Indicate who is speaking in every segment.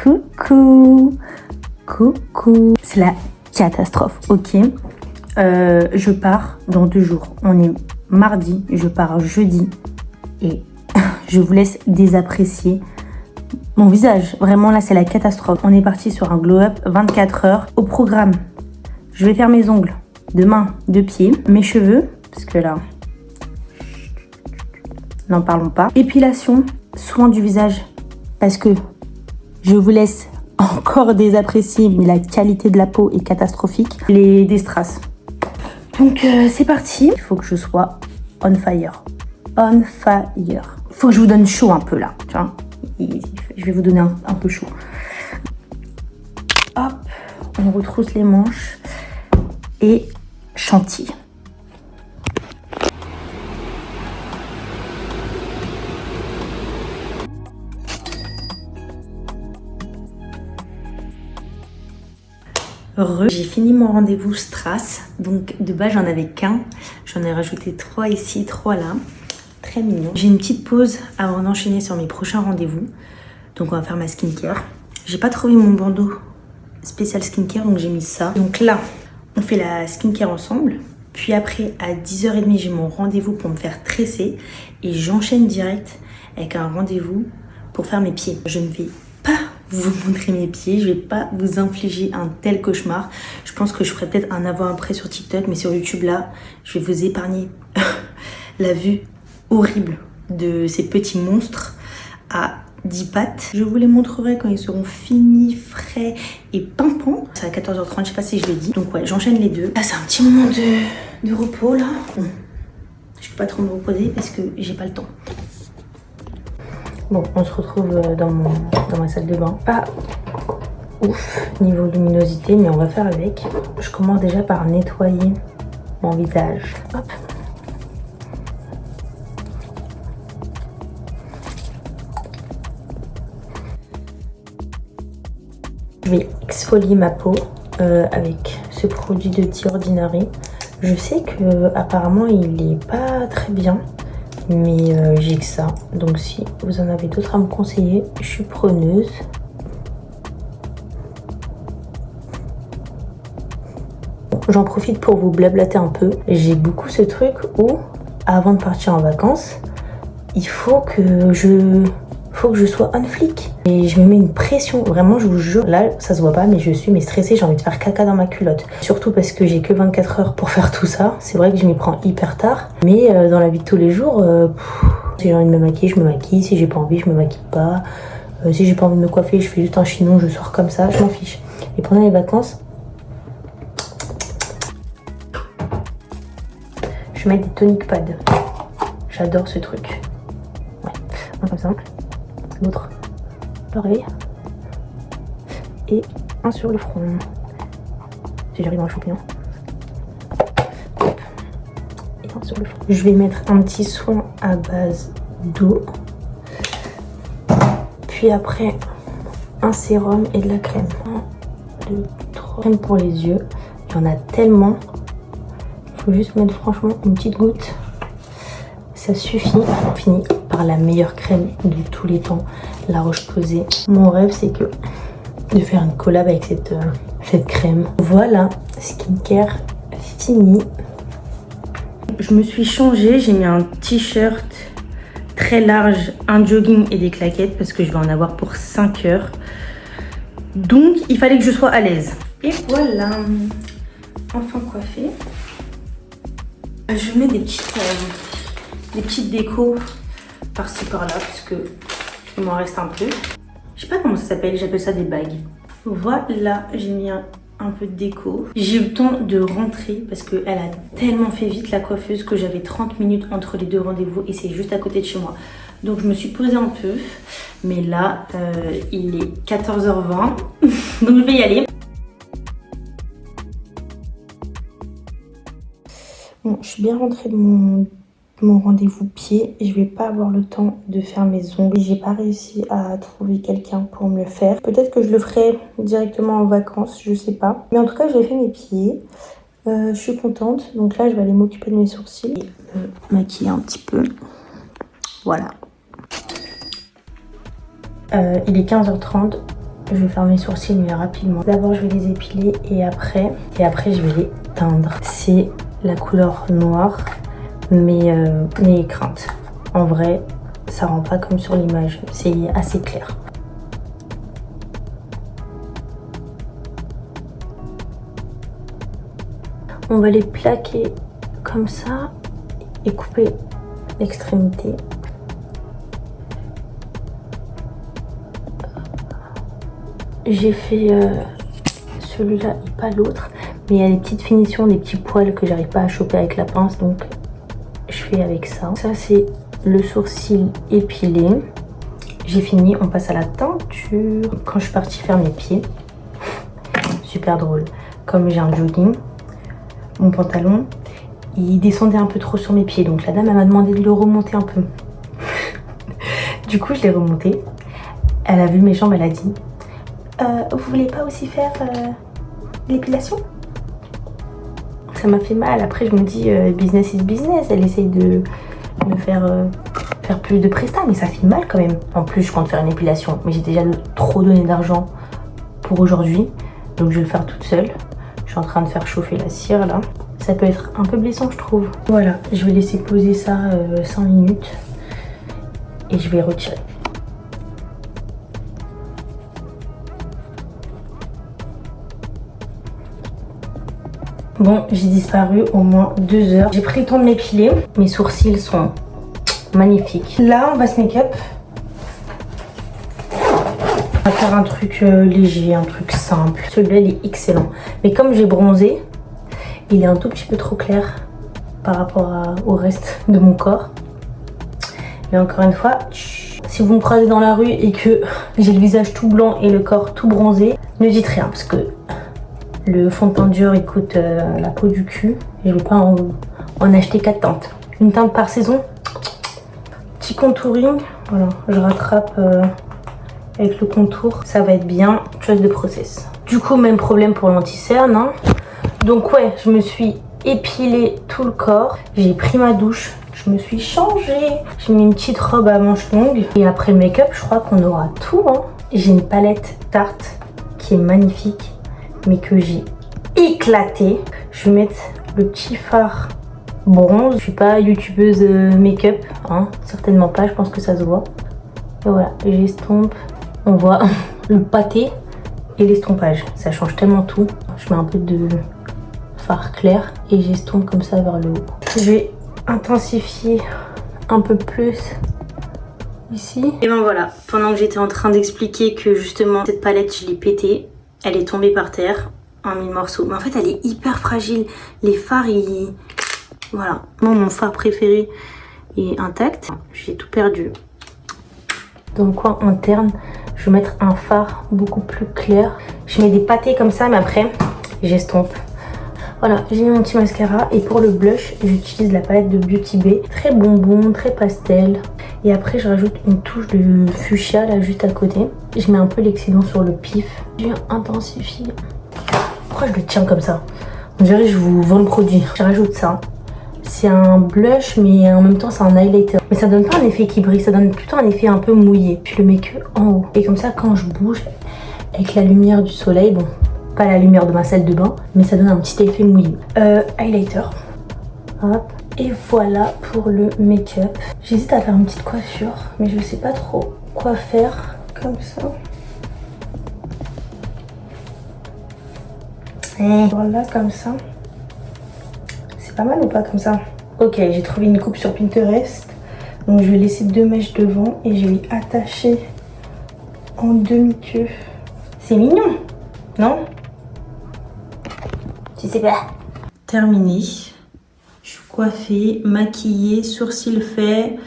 Speaker 1: Coucou. Coucou. C'est la catastrophe, ok. Je pars dans 2 jours. On est mardi, je pars jeudi. Et je vous laisse désapprécier mon visage. Vraiment, là, c'est la catastrophe. On est parti sur un glow-up 24 heures. Au programme, je vais faire mes ongles de main, de pied, mes cheveux, parce que là, n'en parlons pas. Épilation, soin du visage, parce que je vous laisse encore désapprécier, mais la qualité de la peau est catastrophique. Des strass. Donc, c'est parti. Il faut que je sois on fire. On fire. Il faut que je vous donne chaud un peu, là, tu vois. Je vais vous donner un peu chaud. Hop, on retrousse les manches et chantilly. J'ai fini mon rendez-vous strass, donc de base j'en avais qu'un, j'en ai rajouté 3 ici, 3 là, très mignon. J'ai une petite pause avant d'enchaîner sur mes prochains rendez-vous, donc on va faire ma skincare. J'ai pas trouvé mon bandeau spécial skincare, donc j'ai mis ça. Donc là, on fait la skincare ensemble, puis après à 10h30 j'ai mon rendez-vous pour me faire tresser et j'enchaîne direct avec un rendez-vous pour faire mes pieds. Je ne vais pas vous montrer mes pieds, je vais pas vous infliger un tel cauchemar. Je pense que je ferai peut-être un avant-après sur TikTok, mais sur YouTube là, je vais vous épargner la vue horrible de ces petits monstres à 10 pattes. Je vous les montrerai quand ils seront finis, frais et pimpants. C'est à 14h30, je sais pas si je l'ai dit. Donc ouais, j'enchaîne les deux. Là, c'est un petit moment de repos là. Bon, je peux pas trop me reposer parce que j'ai pas le temps. Bon, on se retrouve dans ma salle de bain. Pas ouf niveau luminosité, mais on va faire avec. Je commence déjà par nettoyer mon visage. Hop. Je vais exfolier ma peau avec ce produit de The Ordinary. Je sais que apparemment il est pas très bien, mais j'ai que ça. Donc si vous en avez d'autres à me conseiller, je suis preneuse. J'en profite pour vous blablater un peu. J'ai beaucoup ce truc où, avant de partir en vacances, il faut que je sois on flic. Et je me mets une pression, vraiment je vous jure, là ça se voit pas mais je suis stressée, j'ai envie de faire caca dans ma culotte. Surtout parce que j'ai que 24 heures pour faire tout ça, c'est vrai que je m'y prends hyper tard. Mais dans la vie de tous les jours, si j'ai envie de me maquiller, je me maquille, si j'ai pas envie, je me maquille pas. Si j'ai pas envie de me coiffer, je fais juste un chignon, je sors comme ça, je m'en fiche. Et pendant les vacances, je mets des tonic pads. J'adore ce truc. Ouais, un comme ça. L'autre pareil et un sur le front si j'arrive à un champignon et un sur le front. Je vais mettre un petit soin à base d'eau, puis après un sérum et de la crème. 1, 2, 3 crème pour les yeux, il y en a tellement, il faut juste mettre franchement une petite goutte, ça suffit. On finit par la meilleure crème de tous les temps, la Roche-Posay. Mon rêve, c'est de faire une collab avec cette crème. Voilà, skincare fini. Je me suis changée, j'ai mis un t-shirt très large, un jogging et des claquettes parce que je vais en avoir pour 5 heures. Donc, il fallait que je sois à l'aise. Et voilà, enfin coiffée. Je mets des petites décos par-ci par-là parce que il m'en reste un peu. Je sais pas comment ça s'appelle, j'appelle ça des bagues. Voilà, j'ai mis un peu de déco. J'ai eu le temps de rentrer parce qu'elle a tellement fait vite la coiffeuse que j'avais 30 minutes entre les 2 rendez-vous et c'est juste à côté de chez moi. Donc je me suis posée un peu, mais là il est 14h20 donc je vais y aller. Bon, je suis bien rentrée de mon rendez-vous pied. Je vais pas avoir le temps de faire mes ongles. J'ai pas réussi à trouver quelqu'un pour me le faire. Peut-être que je le ferai directement en vacances, je sais pas. Mais en tout cas, j'ai fait mes pieds. Je suis contente. Donc là, je vais aller m'occuper de mes sourcils et maquiller un petit peu. Voilà. Il est 15h30. je vais faire mes sourcils mais rapidement. D'abord je vais les épiler et après je vais les teindre. C'est la couleur noire mais n'ayez crainte. En vrai ça rend pas comme sur l'image, c'est assez clair. On va les plaquer comme ça et couper l'extrémité. J'ai fait celui-là et pas l'autre, mais il y a des petites finitions, des petits poils que j'arrive pas à choper avec la pince, donc je fais avec ça. Ça c'est le sourcil épilé. J'ai fini, on passe à la teinture. Quand je suis partie faire mes pieds, super drôle, comme j'ai un jogging, mon pantalon, il descendait un peu trop sur mes pieds, donc la dame elle m'a demandé de le remonter un peu. Du coup je l'ai remonté, elle a vu mes jambes, elle a dit vous voulez pas aussi faire l'épilation? Ça m'a fait mal. Après je me dis business is business, elle essaye de me faire plus de prestats, mais ça fait mal quand même. En plus je compte faire une épilation, mais j'ai déjà trop donné d'argent pour aujourd'hui, donc je vais le faire toute seule. Je suis en train de faire chauffer la cire là. Ça peut être un peu blessant je trouve. Voilà, je vais laisser poser ça 5 minutes et je vais retirer. Bon, j'ai disparu au moins 2 heures. J'ai pris le temps de m'épiler. Mes sourcils sont magnifiques. Là, on va se make-up. On va faire un truc léger, un truc simple. Celui-là, il est excellent. Mais comme j'ai bronzé, il est un tout petit peu trop clair par rapport au reste de mon corps. Mais encore une fois, si vous me croisez dans la rue et que j'ai le visage tout blanc et le corps tout bronzé, ne dites rien parce que le fond de teint Dior il coûte la peau du cul et je vais pas en acheter 4 teintes. Une teinte par saison. Petit contouring, voilà, je rattrape avec le contour, ça va être bien, chose de process. Du coup même problème pour l'anti-cerne, hein. Donc ouais, je me suis épilé tout le corps, j'ai pris ma douche, je me suis changée, j'ai mis une petite robe à manches longues et après le make-up je crois qu'on aura tout, hein. J'ai une palette Tarte qui est magnifique mais que j'ai éclaté. Je vais mettre le petit fard bronze. Je suis pas youtubeuse make-up, hein, certainement pas, je pense que ça se voit. Et voilà, j'estompe. On voit le pâté et l'estompage. Ça change tellement tout. Je mets un peu de fard clair et j'estompe comme ça vers le haut. Je vais intensifier un peu plus ici. Et ben voilà, pendant que j'étais en train d'expliquer que justement cette palette je l'ai pétée, elle est tombée par terre en 1000 morceaux. Mais en fait, elle est hyper fragile. Les fards, ils... Voilà. Moi, mon fard préféré est intact. J'ai tout perdu. Dans le coin interne, je vais mettre un fard beaucoup plus clair. Je mets des pâtés comme ça, mais après, j'estompe. Voilà, j'ai mis mon petit mascara. Et pour le blush, j'utilise la palette de Beauty Bay. Très bonbon, très pastel. Et après, je rajoute une touche de fuchsia là juste à côté. Je mets un peu l'excédent sur le pif. Je viens intensifier. Pourquoi je le tiens comme ça? On dirait que je vous vends le produit. Je rajoute ça. C'est un blush, mais en même temps, c'est un highlighter. Mais ça donne pas un effet qui brille, ça donne plutôt un effet un peu mouillé. Je le mets que en haut. Et comme ça, quand je bouge, avec la lumière du soleil, bon, pas la lumière de ma salle de bain, mais ça donne un petit effet mouillé. Highlighter. Hop. Et voilà pour le make-up. J'hésite à faire une petite coiffure, mais je sais pas trop quoi faire comme ça. Et voilà, comme ça. C'est pas mal ou pas comme ça? Ok, j'ai trouvé une coupe sur Pinterest. Donc je vais laisser 2 mèches devant et je vais attacher en demi-queue. C'est mignon, non? Je sais pas. Terminé. Je suis coiffée, maquillée, sourcils faits.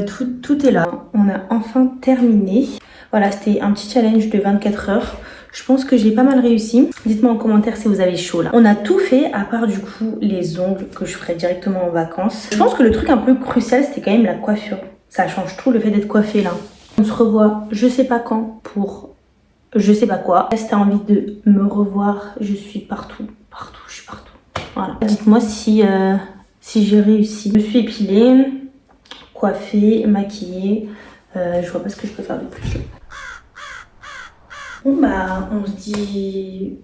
Speaker 1: Tout est là. On a enfin terminé. Voilà, c'était un petit challenge de 24 heures. Je pense que j'ai pas mal réussi. Dites-moi en commentaire si vous avez chaud là. On a tout fait à part du coup les ongles que je ferai directement en vacances. Je pense que le truc un peu crucial c'était quand même la coiffure. Ça change tout le fait d'être coiffée là. On se revoit je sais pas quand pour je sais pas quoi. Si t'as envie de me revoir, je suis partout. Partout, je suis partout. Voilà. Dites-moi si j'ai réussi. Je me suis épilée, coiffée, maquillée. Je vois pas ce que je peux faire de plus. Bon bah on se dit...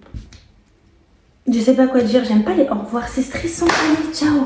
Speaker 1: Je sais pas quoi dire, j'aime pas les au revoir, c'est stressant. Allez, ciao.